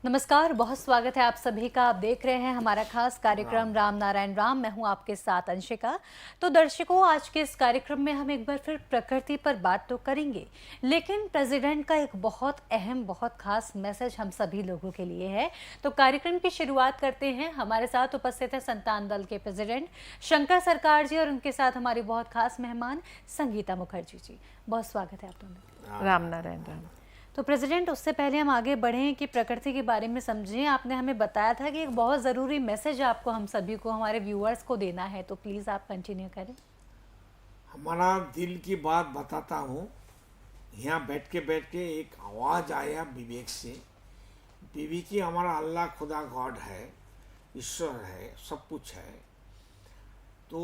नमस्कार, बहुत स्वागत है आप सभी का। आप देख रहे हैं हमारा खास कार्यक्रम राम नारायण राम। मैं हूं आपके साथ अंशिका। तो दर्शकों, आज के इस कार्यक्रम में हम एक बार फिर प्रकृति पर बात तो करेंगे, लेकिन प्रेसिडेंट का एक बहुत अहम, बहुत खास मैसेज हम सभी लोगों के लिए है। तो कार्यक्रम की शुरुआत करते हैं। हमारे साथ उपस्थित है संतान दल के प्रेसिडेंट शंकर सरकार जी और उनके साथ हमारी बहुत खास मेहमान संगीता मुखर्जी जी। बहुत स्वागत है आप दोनों। राम नारायण राम। तो प्रेसिडेंट, उससे पहले हम आगे बढ़ें कि प्रकृति के बारे में समझें। आपने हमें बताया था कि एक बहुत ज़रूरी मैसेज आपको, हम सभी को, हमारे व्यूअर्स को देना है, तो प्लीज़ आप कंटिन्यू करें। हमारा दिल की बात बताता हूँ। यहाँ बैठ के एक आवाज़ आया विवेक से। बीवी की हमारा अल्लाह खुदा गॉड है, ईश्वर है, सब कुछ है। तो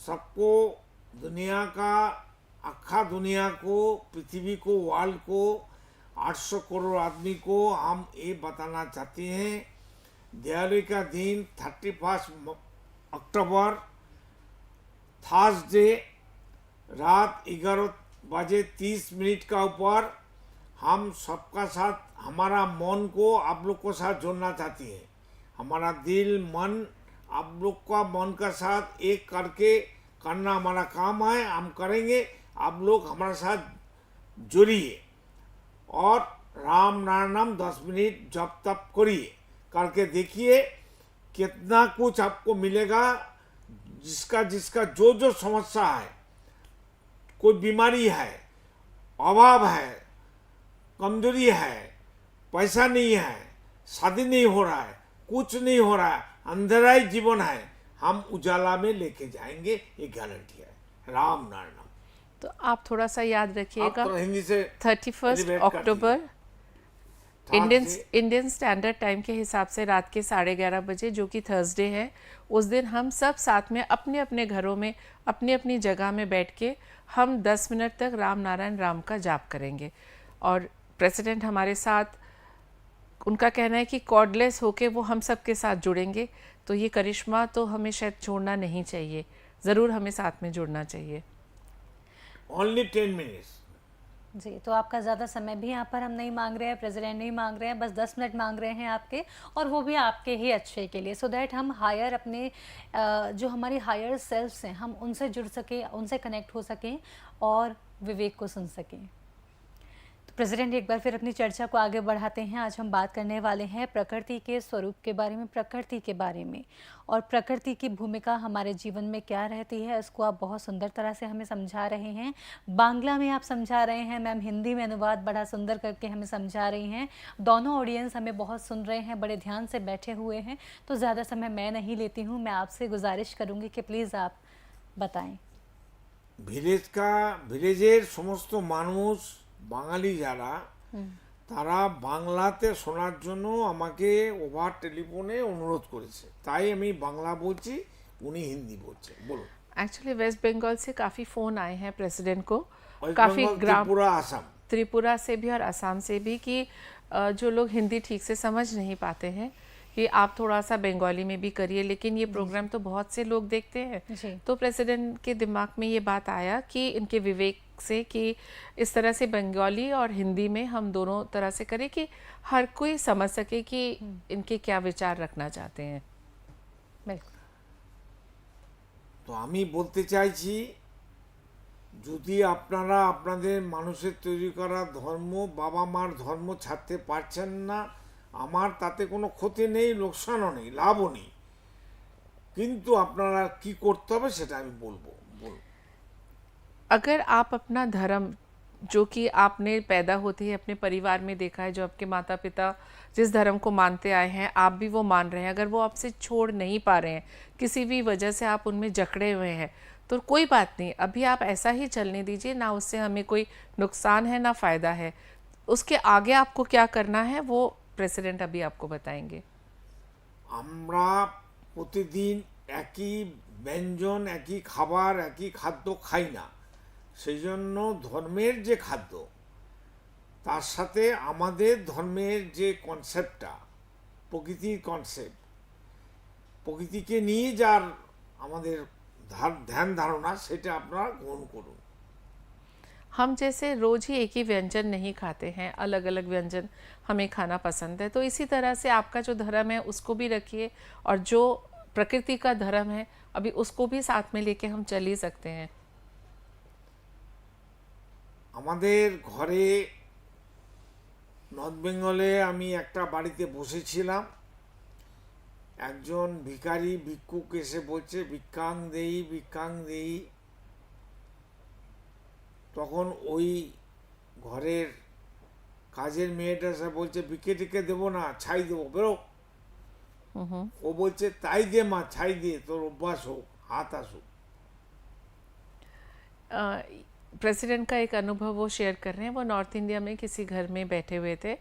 सबको, दुनिया का, अखा दुनिया को, पृथ्वी को, वर्ल्ड को, 800 करोड़ आदमी को हम ये बताना चाहते हैं। दिवाली का दिन 31 अक्टूबर, थर्सडे, रात 11:30 का ऊपर हम सबका साथ हमारा मन को आप लोग को साथ जोड़ना चाहती है। हमारा दिल मन आप लोग का मन का साथ एक करके करना हमारा काम है, हम करेंगे। आप लोग हमारे साथ जुड़िए और राम नाम 10 मिनट जप तप करिए, करके देखिए कितना कुछ आपको मिलेगा। जिसका जिसका जो जो समस्या है, कोई बीमारी है, अभाव है, कमजोरी है, पैसा नहीं है, शादी नहीं हो रहा है, कुछ नहीं हो रहा है, अंधेरा ही जीवन है, हम उजाला में लेके जाएंगे, ये गारंटी है। राम नारायण। तो आप थोड़ा सा याद रखिएगा, आप तो हिंदी से 31 अक्टूबर इंडियन स्टैंडर्ड टाइम के हिसाब से रात के 11:30 बजे, जो कि थर्सडे है, उस दिन हम सब साथ में अपने अपने घरों में अपनी अपनी जगह में बैठ के हम 10 मिनट तक राम नारायण राम का जाप करेंगे। और प्रेसिडेंट हमारे साथ, उनका कहना है कि कॉर्डलेस होके वो हम सब के साथ जुड़ेंगे। तो ये करिश्मा तो हमें शायद छोड़ना नहीं चाहिए, ज़रूर हमें साथ में जुड़ना चाहिए। ओनली 10 मिनट्स जी, तो आपका ज़्यादा समय भी यहाँ पर हम नहीं मांग रहे हैं, प्रेसिडेंट नहीं मांग रहे हैं, बस 10 मिनट मांग रहे हैं आपके, और वो भी आपके ही अच्छे के लिए, सो दैट हम हायर अपने जो हमारी हायर सेल्फ्स हैं, हम उनसे जुड़ सकें, उनसे कनेक्ट हो सकें और विवेक को सुन सकें। प्रेसिडेंट, एक बार फिर अपनी चर्चा को आगे बढ़ाते हैं। आज हम बात करने वाले हैं प्रकृति के स्वरूप के बारे में, प्रकृति के बारे में, और प्रकृति की भूमिका हमारे जीवन में क्या रहती है, इसको आप बहुत सुंदर तरह से हमें समझा रहे हैं। बांग्ला में आप समझा रहे हैं, मैम हिंदी में अनुवाद बड़ा सुंदर करके हमें समझा रही हैं। दोनों ऑडियंस हमें बहुत सुन रहे हैं, बड़े ध्यान से बैठे हुए हैं। तो ज़्यादा समय मैं नहीं लेती हूँ, मैं आपसे गुजारिश करूँगी कि प्लीज़ आप बताएँ। ভিলেজের সমস্ত মানুষ, বাঙালি যারা, তারা বাংলাতে শোনার জন্য আমাকে ওভার টেলিফোনে অনুরোধ করেছে। তাই আমি বাংলা বলছি, উনি হিন্দি বলছেন। বলুন। एक्चुअली वेस्ट बंगाल से काफ़ी फ़ोन आए हैं प्रेसिडेंट को, वेस्ट काफ़ी बंगाल, ग्राम, त्रिपुरा, आसाम। त्रिपुरा से भी और असम से भी, कि जो लोग हिंदी ठीक से समझ नहीं पाते हैं कि आप थोड़ा सा बंगाली में भी करिए, लेकिन ये प्रोग्राम तो बहुत से लोग देखते हैं। तो प्रेसिडेंट के दिमाग में ये बात आया कि इनके विवेक से, कि इस तरह से बंगाली और हिंदी में हम दोनों तरह से करें कि हर कोई समझ सके कि इनके क्या विचार रखना चाहते हैं। बिल्कुल। তো আমি বলতে চাইছি, যদি আপনারা আপনাদের মানুষের তৈরি করা ধর্ম, বাবা মার ধর্ম ছাড়তে পারছেন না, আমার তাতে কোনো ক্ষতি নেই, লোকসানও নেই, লাভও নেই, কিন্তু আপনারা কি করতে হবে সেটা আমি বলবো। বলুন। अगर आप अपना धर्म, जो कि आपने पैदा होते ही अपने परिवार में देखा है, जो आपके माता पिता जिस धर्म को मानते आए हैं, आप भी वो मान रहे हैं, अगर वो आपसे छोड़ नहीं पा रहे हैं, किसी भी वजह से आप उनमें जकड़े हुए हैं, तो कोई बात नहीं, अभी आप ऐसा ही चलने दीजिए, ना उससे हमें कोई नुकसान है ना फ़ायदा है। उसके आगे आपको क्या करना है वो प्रेसिडेंट अभी आपको बताएंगे। আমরা প্রতিদিন একই ব্যঞ্জন, একই খাবার, একই খাদ্য খাই না। সেই জন্য ধর্মের যে খাদ্য, তার সাথে আমাদের ধর্মের যে কনসেপ্টটা, প্রকৃতির কনসেপ্ট, প্রকৃতিকে নিয়ে যার আমাদের ধ্যান ধারণা, সেটা আপনারা গ্রহণ করুন। हम जैसे रोज ही एक ही व्यंजन नहीं खाते हैं, अलग अलग व्यंजन हमें खाना पसंद है, तो इसी तरह से आपका जो धर्म है उसको भी रखिए, और जो प्रकृति का धर्म है अभी उसको भी साथ में लेके हम चल ही सकते हैं। আমাদের ঘরে নর্থ বেঙ্গলে আমি একটা বাড়িতে বসেছিলাম, একজন ভিখারি ভিক্ষুক এসে বলছে ভিক্ষাং দেই। তখন ওই ঘরের কাজের মেয়েটা এসে বলছে ভিক্ষে টিকে দেবো না, ছাই দেবো, বেরো। ও বলছে তাই দে মা, ছাই দে, তোর অভ্যাস হোক, হাত আসুক। प्रेसिडेंट का एक अनुभव वो शेयर कर रहे हैं। वो नॉर्थ इंडिया में किसी घर में बैठे हुए थे,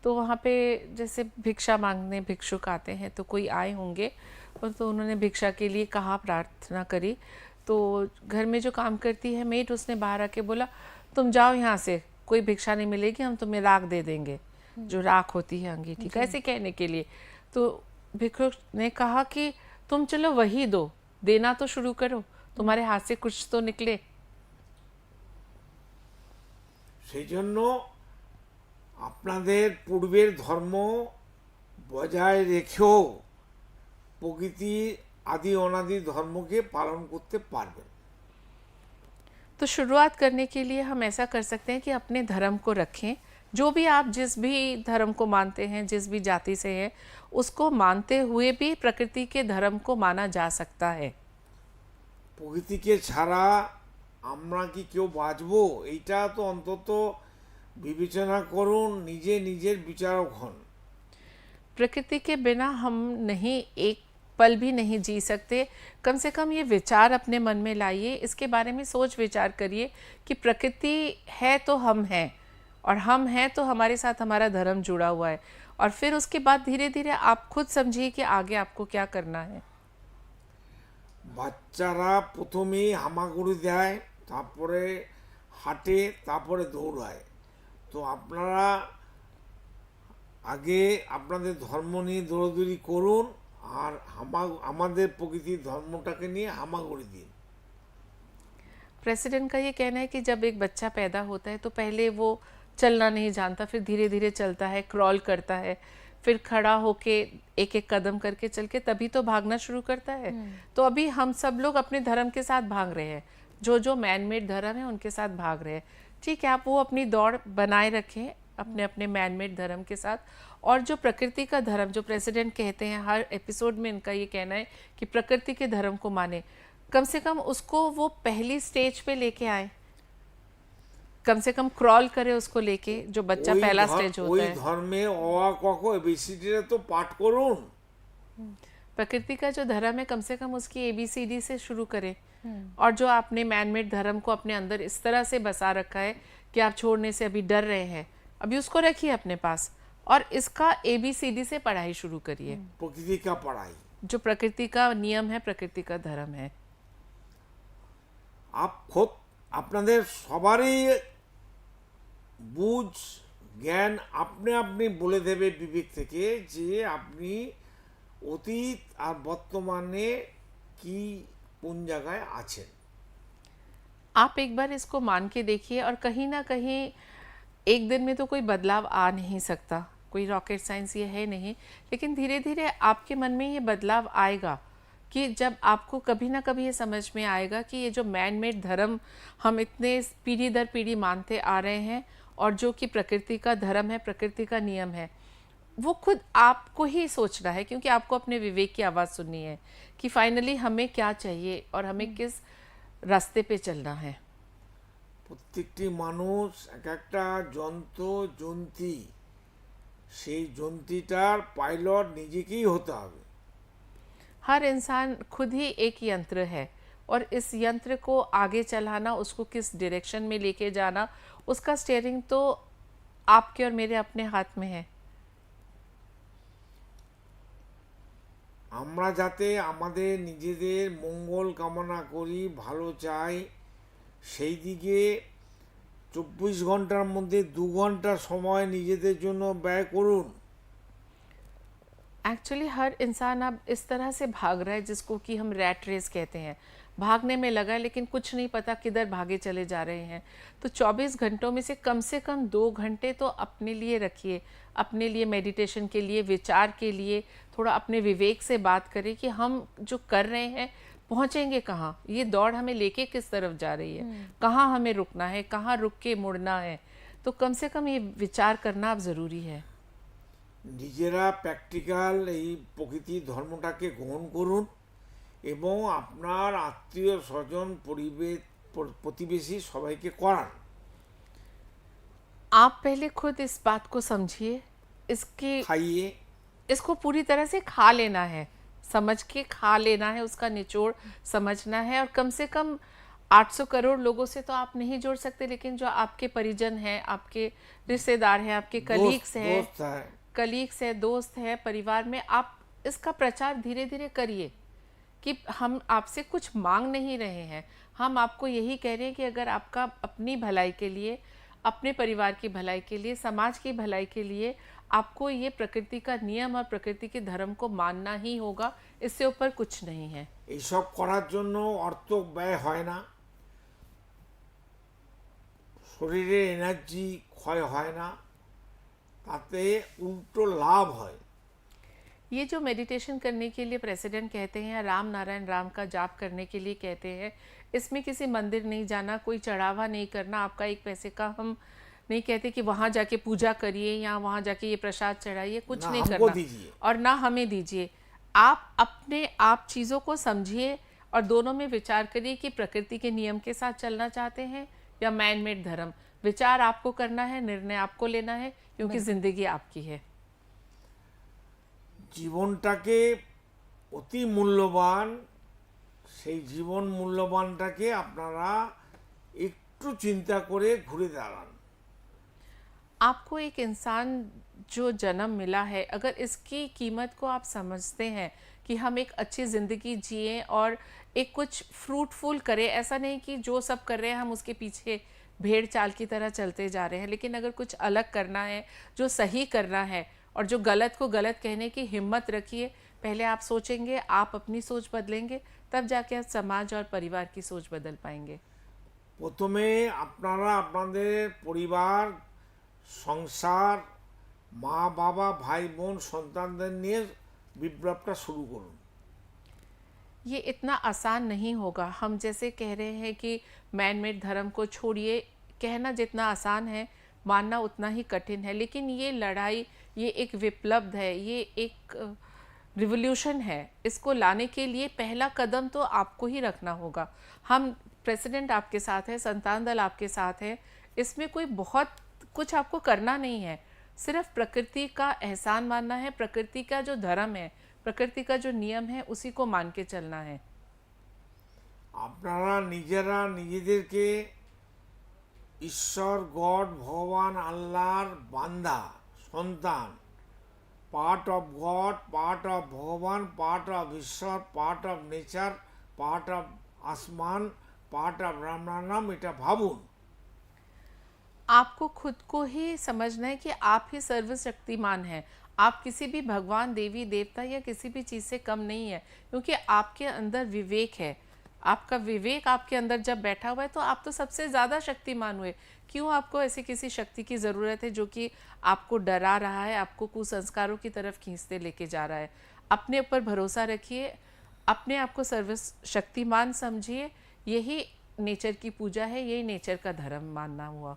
तो वहाँ पे जैसे भिक्षा मांगने भिक्षुक आते हैं, तो कोई आए होंगे और तो उन्होंने भिक्षा के लिए कहा, प्रार्थना करी। तो घर में जो काम करती है मेड, उसने बाहर आके बोला तुम जाओ यहाँ से, कोई भिक्षा नहीं मिलेगी, हम तुम्हें राख दे देंगे, जो राख होती है अंगीठी का, ऐसे कहने के लिए। तो भिक्षुक ने कहा कि तुम चलो वही दो, देना तो शुरू करो, तुम्हारे हाथ से कुछ तो निकले। সেই জন্য আপনাদের পূর্বের ধর্ম বজায় রেখেও প্রকৃতি আদি অনাদি ধর্মকে পালন করতে পারবেন। तो शुरुआत करने के लिए हम ऐसा कर सकते हैं कि अपने धर्म को रखें, जो भी आप जिस भी धर्म को मानते हैं, जिस भी जाति से हैं, उसको मानते हुए भी प्रकृति के धर्म को माना जा सकता है। প্রকৃতিকে ছাড়া আমরা কি কেউ বাঁচবো, এইটা তো অন্তত বিবেচনা করুন, নিজে নিজের বিচারক হন। प्रकृति के बिना हम नहीं, एक पल भी नहीं जी सकते। कम से कम ये विचार अपने मन में लाइए, इसके बारे में सोच विचार करिए कि प्रकृति है तो हम हैं, और हम हैं तो हमारे साथ हमारा धर्म जुड़ा हुआ है। और फिर उसके बाद धीरे धीरे आप खुद समझिए कि आगे आपको क्या करना है। বাচ্চারা প্রথমেই হামাগুড়ি দেয়, তারপরে হাঁটে, তারপরে দৌড়ায়। তো আপনারা আগে আপনাদের ধর্ম নিয়ে দৌড়দৌড়ি করুন, আর আমাদের প্রকৃতির ধর্মটাকে নিয়ে হামাগুড়ি দিন। प्रेसिडेंट का ये कहना है कि जब एक बच्चा पैदा होता है तो पहले वो चलना नहीं जानता, फिर धीरे धीरे चलता है, क्रॉल करता है, फिर खड़ा होके एक एक कदम करके चल के तभी तो भागना शुरू करता है। तो अभी हम सब लोग अपने धर्म के साथ भाग रहे हैं, जो जो मैन मेड धर्म है उनके साथ भाग रहे हैं। ठीक है, आप वो अपनी दौड़ बनाए रखें अपने अपने मैन मेड धर्म के साथ। और जो प्रकृति का धर्म, जो प्रेसिडेंट कहते हैं, हर एपिसोड में इनका ये कहना है कि प्रकृति के धर्म को माने, कम से कम उसको वो पहली स्टेज पे लेके आए, कम से कम क्रॉल करे उसको लेके, जो बच्चा पहला स्टेज होता ওই है। ধর্মে অ আ ক খ এবিসিডিটা তো পাঠ করুন। प्रकृति का जो धर्म है, कम से कम उसकी ABCD से शुरू करें। और जो आपने मैनमेड धर्म को अपने अंदर इस तरह से बसा रखा है कि आप छोड़ने से अभी डर रहे हैं, अभी उसको रखिए अपने पास और इसका ABCD से पढ़ाई शुरू करिए। প্রকৃতি কা পড়াই। जो प्रकृति का नियम है, प्रकृति का धर्म है। আপনাদের সবারই বুঝ জ্ঞান আপনি আপনি বলে দেবে বিবেক থেকে যে আপনি অতীত আর বর্তমানে কি কোন জায়গায় আছেন। आप एक बार इसको मान के देखिए, और कहीं ना कहीं एक दिन में तो कोई बदलाव आ नहीं सकता, कोई रॉकेट साइंस ये है नहीं, लेकिन धीरे धीरे आपके मन में ये बदलाव आएगा कि जब आपको कभी ना कभी ये समझ में आएगा कि ये जो मैन मेड धर्म हम इतने पीढ़ी दर पीढ़ी मानते आ रहे हैं, और जो कि प्रकृति का धर्म है, प्रकृति का नियम है, वो खुद आपको ही सोचना है, क्योंकि आपको अपने विवेक की आवाज़ सुननी है कि फाइनली हमें क्या चाहिए और हमें किस रास्ते पे चलना है। প্রত্যেকটি মানুষ এক একটা যন্ত্র যন্ত্রী, সেই যন্ত্রীটার পাইলট নিজেকেই হতে হবে। हर इंसान खुद ही एक यंत्र है, और इस यंत्र को आगे चलाना, उसको किस डायरेक्शन में लेके जाना, उसका स्टीयरिंग तो आपके और मेरे अपने हाथ में है। আমরা যাতে আমাদের নিজেদের মঙ্গল কামনা করি, ভালো চাই, সেই দিকে 24 ঘন্টার মধ্যে 2 ঘন্টা সময় নিজেদের জন্য ব্যয় করুন। एक्चुअली हर इंसान अब इस तरह से भाग रहा है जिसको कि हम रैट रेस कहते हैं, भागने में लगा है लेकिन कुछ नहीं पता किधर भागे चले जा रहे हैं। तो 24 घंटों में से कम 2 घंटे तो अपने लिए रखिए, अपने लिए मेडिटेशन के लिए, विचार के लिए, थोड़ा अपने विवेक से बात करें कि हम जो कर रहे हैं पहुंचेंगे कहाँ, ये दौड़ हमें लेके किस तरफ जा रही है, कहाँ हमें रुकना है, कहाँ रुक के मुड़ना है। तो कम से कम ये विचार करना अब ज़रूरी है। নিজেরা প্র্যাকটিক্যাল এই প্রকৃতি ধর্মটাকে গ্রহণ করুন এবং আপনার আত্মীয় স্বজন পরিবেশ প্রতিবেশী সবাইকে করান। आप पहले खुद इस बात को समझिए, इसकी খাইয়ে इसको पूरी तरह से खा लेना है, समझ के खा लेना है, उसका निचोड़ समझना है। और कम से कम 800 करोड़ लोगों से तो आप नहीं जोड़ सकते, लेकिन जो आपके परिजन हैं, आपके रिश्तेदार हैं, आपके कलीग्स हैं, दोस्त है कलीग्स है, दोस्त है, परिवार में, आप इसका प्रचार धीरे धीरे करिए कि हम आपसे कुछ मांग नहीं रहे हैं, हम आपको यही कह रहे हैं कि अगर आपका अपनी भलाई के लिए, अपने परिवार की भलाई के लिए, समाज की भलाई के लिए आपको ये प्रकृति का नियम और प्रकृति के धर्म को मानना ही होगा, इससे ऊपर कुछ नहीं है। এইসব করার জন্য অর্থ ব্যয় হয় না, শরীরের এনার্জি ক্ষয় হয় না, তাতে উল্টো লাভ হয়। ये जो मेडिटेशन करने के लिए प्रेसिडेंट कहते हैं, राम नारायण राम का जाप करने के लिए कहते हैं, इसमें किसी मंदिर नहीं जाना, कोई चढ़ावा नहीं करना, आपका एक पैसे का हम नहीं कहते कि वहाँ जाके पूजा करिए या वहाँ जाके ये प्रसाद चढ़ाइए, कुछ ना नहीं हमको करना दीजिए। और ना हमें दीजिए। आप अपने आप चीज़ों को समझिए और दोनों में विचार करिए कि प्रकृति के नियम के साथ चलना चाहते हैं या मैन मेड धर्म। विचार आपको करना है, निर्णय आपको लेना है, क्योंकि ज़िंदगी आपकी है। জীবনটাকে অতি মূল্যবান, সেই জীবন মূল্যবানটাকে আপনারা একটু চিন্তা করে ঘুরে দাঁড়ান। आपको एक इंसान जो जन्म मिला है, अगर इसकी कीमत को आप समझते हैं कि हम एक अच्छी ज़िंदगी जिए और एक कुछ फ्रूटफुल करें, ऐसा नहीं कि जो सब कर रहे हैं हम उसके पीछे भेड़ चाल की तरह चलते जा रहे हैं, लेकिन अगर कुछ अलग करना है, जो सही करना है और जो गलत को गलत कहने की हिम्मत रखिए। पहले आप सोचेंगे, आप अपनी सोच बदलेंगे, तब जाके आप समाज और परिवार की सोच बदल पाएंगे। প্রথমে আপনারা আপনাদের পরিবার, সংসার, মা বাবা, ভাই বোন, সন্তানদের নিয়ে বিপ্লবটা শুরু করুন। ये इतना आसान नहीं होगा। हम जैसे कह रहे हैं कि मैन मेड धर्म को छोड़िए, कहना जितना आसान है, मानना उतना ही कठिन है। लेकिन ये लड़ाई, ये एक विप्लव है, ये एक रिवॉल्यूशन है। इसको लाने के लिए पहला कदम तो आपको ही रखना होगा। हम प्रेसिडेंट आपके साथ है, संतान दल आपके साथ है, इसमें कोई बहुत कुछ आपको करना नहीं है, सिर्फ प्रकृति का एहसान मानना है, प्रकृति का जो धर्म है, प्रकृति का जो नियम है, उसी को मान के चलना है। আপনারা নিজেরা নিজেদেরকে ঈশ্বর, গড, ভগবান, আল্লাহর বান্দা, সন্তান, part of god, part of ভগবান, পার্ট অফ ঈশ্বর, part of nature, part of আসমান, পার্ট অফ রাম নাম, এটা ভাবুন। आपको खुद को ही समझना है कि आप ही सर्वशक्तिमान हैं। आप किसी भी भगवान, देवी, देवता या किसी भी चीज़ से कम नहीं है, क्योंकि आपके अंदर विवेक है। आपका विवेक आपके अंदर जब बैठा हुआ है तो आप तो सबसे ज़्यादा शक्तिमान हुए। क्यों आपको ऐसी किसी शक्ति की ज़रूरत है जो कि आपको डरा रहा है, आपको कुसंस्कारों की तरफ खींचते लेके जा रहा है? अपने ऊपर भरोसा रखिए, अपने आप को सर्वशक्तिमान समझिए। यही नेचर की पूजा है, यही नेचर का धर्म मानना हुआ।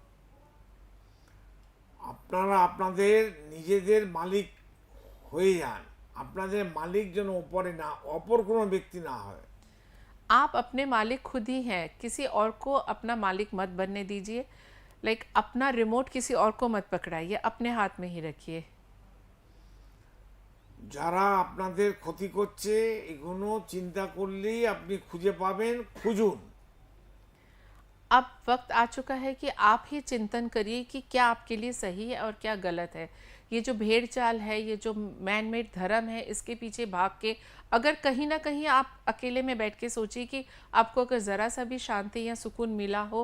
আপনারা আপনাদের নিজেদের মালিক হয়ে যান। আপনাদের মালিক যেন ওপরে না, অপর কোনো ব্যক্তি না হয়। आप अपने मालिक खुद ही हैं, किसी और को अपना मालिक मत बनने दीजिए। लाइक अपना रिमोट किसी और को मत पकड़ाइए, अपने हाथ में ही रखिए। যারা আপনাদের ক্ষতি করছে এগুলো চিন্তা করলেই আপনি খুঁজে পাবেন, খুঁজুন। अब वक्त आ चुका है कि आप ही चिंतन करिए कि क्या आपके लिए सही है और क्या गलत है। ये जो भेड़ चाल है, ये जो मैन मेड धर्म है, इसके पीछे भाग के अगर कहीं ना कहीं आप अकेले में बैठ के सोचिए कि आपको अगर ज़रा सा भी शांति या सुकून मिला हो,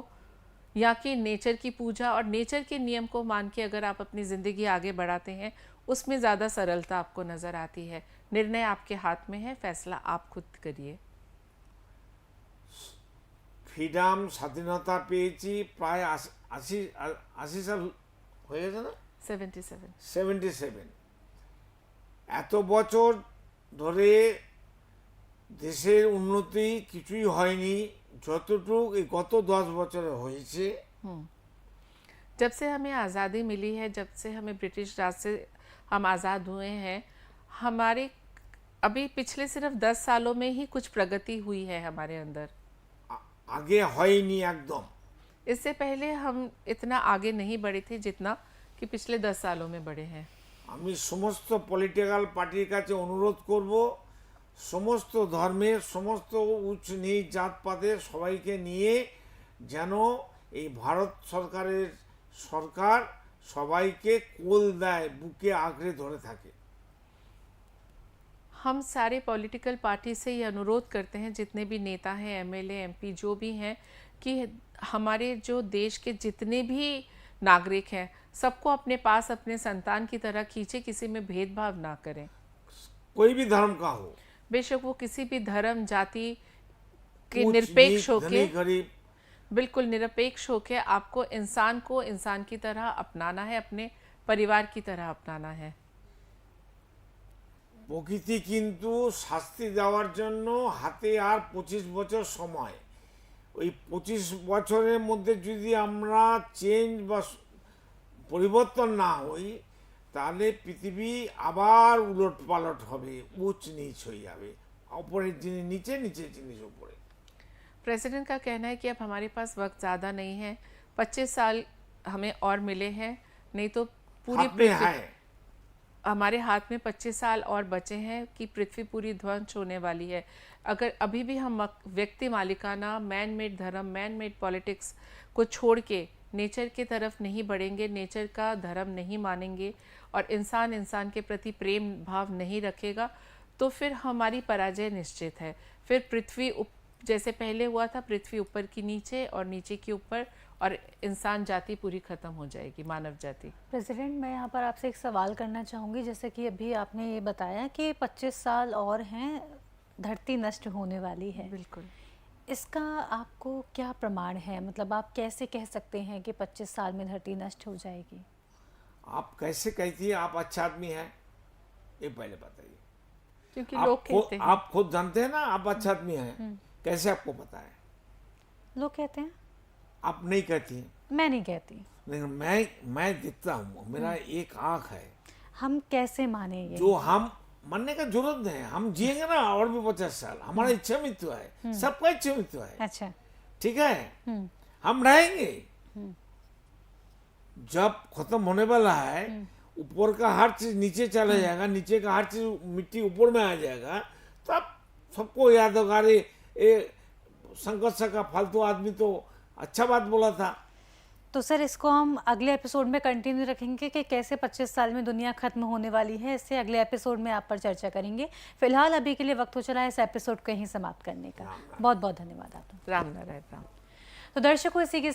या कि नेचर की पूजा और नेचर के नियम को मान के अगर आप अपनी ज़िंदगी आगे बढ़ाते हैं, उसमें ज़्यादा सरलता आपको नज़र आती है? निर्णय आपके हाथ में है, फैसला आप खुद करिए। ফ্রিডাম স্বাধীনতা পেয়েছি প্রায় 80 সাল হয়ে গেছে না, 77। 77। এত বছর ধরে দেশের উন্নতি কিছুই হয়নি, যতটুকু এই গত 10 বছরে হয়েছে। जब से हमें आज़ादी मिली है, जब से हमें ब्रिटिश राज से हम आज़ाद हुए हैं, हमारे अभी पिछले सिर्फ 10 सालों में ही कुछ प्रगति हुई है हमारे अंदर। আগে হয়নি একদম। इससे पहले हम इतना आगे नहीं बढ़े थे जितना कि पिछले 10 सालों में बढ़े हैं। আমি সমস্ত পলিটিক্যাল পার্টির কাছে অনুরোধ করব, সমস্ত ধর্মের, সমস্ত উচ্চ নীচ জাতপাতের সবাইকে নিয়ে যেন এই ভারত সরকার সবাইকে কোল দেয়, বুকে আঁকড়ে ধরে থাকে। हम सारे पॉलिटिकल पार्टी से ये अनुरोध करते हैं, जितने भी नेता हैं, एमएलए, एमपी जो भी हैं, कि हमारे जो देश के जितने भी नागरिक हैं सबको अपने पास अपने संतान की तरह खींचे, किसी में भेदभाव ना करें। कोई भी धर्म का हो, बेशक वो किसी भी धर्म जाति के ऊंच, निरपेक्ष नीच, होके, धनी, गरीब, बिल्कुल निरपेक्ष होके आपको इंसान की तरह अपनाना है, अपने परिवार की तरह अपनाना है। প্রকৃতি কিন্তু শাস্তি দেওয়ার জন্য হাতে আর 25 বছর সময়। ওই 25 বছরের মধ্যে যদি আমরা চেঞ্জ বা পরিবর্তন না হই, তাহলে পৃথিবী আবার উলট পালট হবে, উচ্চ নিচ হয়ে যাবে, উপরের জিনিস নিচে, নিচের জিনিস উপরে। प्रेसिडेंट का कहना है कि अब हमारे पास वक्त ज़्यादा नहीं है, 25 साल हमें और मिले हैं, नहीं तो पूरी हाथ में है, हमारे हाथ में 25 साल और बचे हैं कि पृथ्वी पूरी ध्वंस होने वाली है। अगर अभी भी हम व्यक्ति मालिकाना मैन मेड धर्म, मैन मेड पॉलिटिक्स को छोड़ के नेचर की तरफ नहीं बढ़ेंगे, नेचर का धर्म नहीं मानेंगे और इंसान के प्रति प्रेम भाव नहीं रखेगा, तो फिर हमारी पराजय निश्चित है। फिर पृथ्वी जैसे पहले हुआ था, पृथ्वी ऊपर की नीचे और नीचे की ऊपर, और इंसान जाति पूरी खत्म हो जाएगी, मानव जाति। प्रेसिडेंट, मैं यहाँ पर आपसे एक सवाल करना चाहूँगी। जैसे कि अभी आपने ये बताया कि 25 साल और हैं, धरती नष्ट होने वाली है। बिल्कुल। इसका आपको क्या प्रमाण है? मतलब आप कैसे कह सकते हैं कि 25 साल में धरती नष्ट हो जाएगी? आप कैसे कहती है आप अच्छा आदमी है, ये पहले बताइए। क्योंकि लोग कहते हैं। आप खुद जानते हैं ना आप अच्छा आदमी हैं, कैसे आपको पता है? लोग कहते हैं। आप नहीं कहती हैं? मैं नहीं कहती। नहीं, मैं दिखता हूँ, मेरा एक आँख है। हम कैसे माने ये? जो हम मानने का जरूरत नहीं है, हम जिएंगे ना और भी 50 साल, हमारा इच्छा मृत्यु है, सबका इच्छा मृत्यु है। अच्छा, ठीक है, हम रहेंगे। जब खत्म होने वाला है, ऊपर का हर चीज नीचे चला जाएगा, नीचे का हर चीज मिट्टी ऊपर में आ जाएगा, तब सबको याद होगा, अरे ये संघर्ष का फालतू आदमी तो अच्छा बात बोला था। तो सर इसको हम अगले एपिसोड में कंटिन्यू रखेंगे कि कैसे 25 साल में दुनिया खत्म होने वाली है। इससे अगले एपिसोड में आप पर चर्चा करेंगे। फिलहाल अभी के लिए वक्त हो चला है इस एपिसोड को यहीं समाप्त करने का। बहुत बहुत धन्यवाद आपका। राम नारायण राम। तो दर्शकों इसी के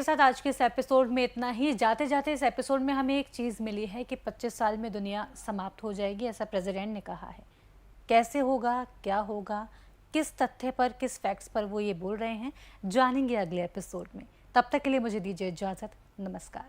साथ आज के इस एपिसोड में इतना ही। जाते जाते इस एपिसोड में हमें एक चीज़ मिली है कि 25 साल में दुनिया समाप्त हो जाएगी, ऐसा प्रेसिडेंट ने कहा है। कैसे होगा, क्या होगा, किस तथ्य पर, किस फैक्ट्स पर वो ये बोल रहे हैं, जानेंगे अगले एपिसोड में। तब तक के लिए मुझे दीजिए इजाज़त। नमस्कार।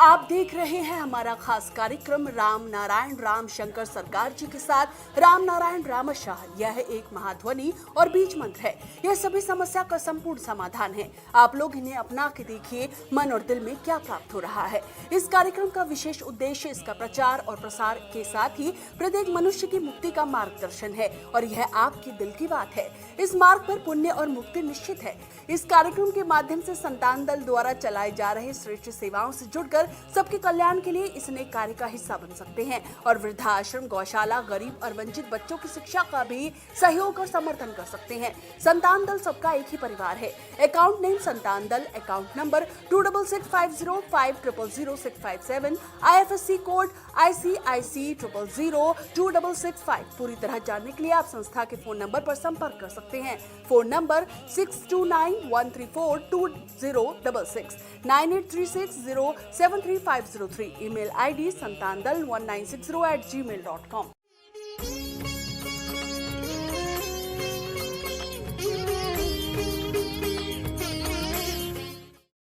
आप देख रहे हैं हमारा खास कार्यक्रम राम नारायण राम शंकर सरकार जी के साथ राम नारायण रामशाह। यह एक महाध्वनि और बीज मंत्र है। यह सभी समस्या का संपूर्ण समाधान है। आप लोग इन्हें अपना के देखिए, मन और दिल में क्या प्राप्त हो रहा है। इस कार्यक्रम का विशेष उद्देश्य इसका प्रचार और प्रसार के साथ ही प्रत्येक मनुष्य की मुक्ति का मार्गदर्शन है और यह आपके दिल की बात है। इस मार्ग पर पुण्य और मुक्ति निश्चित है। इस कार्यक्रम के माध्यम से संतान दल द्वारा चलाए जा रहे श्रेष्ठ सेवाओं से जुड़कर सबके कल्याण के लिए इस नए कार्य का हिस्सा बन सकते हैं और वृद्धाश्रम, गौशाला, गरीब और वंचित बच्चों की शिक्षा का भी सहयोग और समर्थन कर सकते हैं। संतान दल सबका एक ही परिवार है। अकाउंट नेम संतान दल, account number 266505000657, IFSC code ICIC 0002665। पूरी तरह जानने के लिए आप संस्था के फोन नंबर पर संपर्क कर सकते हैं। Phone number 6291342066, 9836 19607353, email ID santandal1960@gmail.com।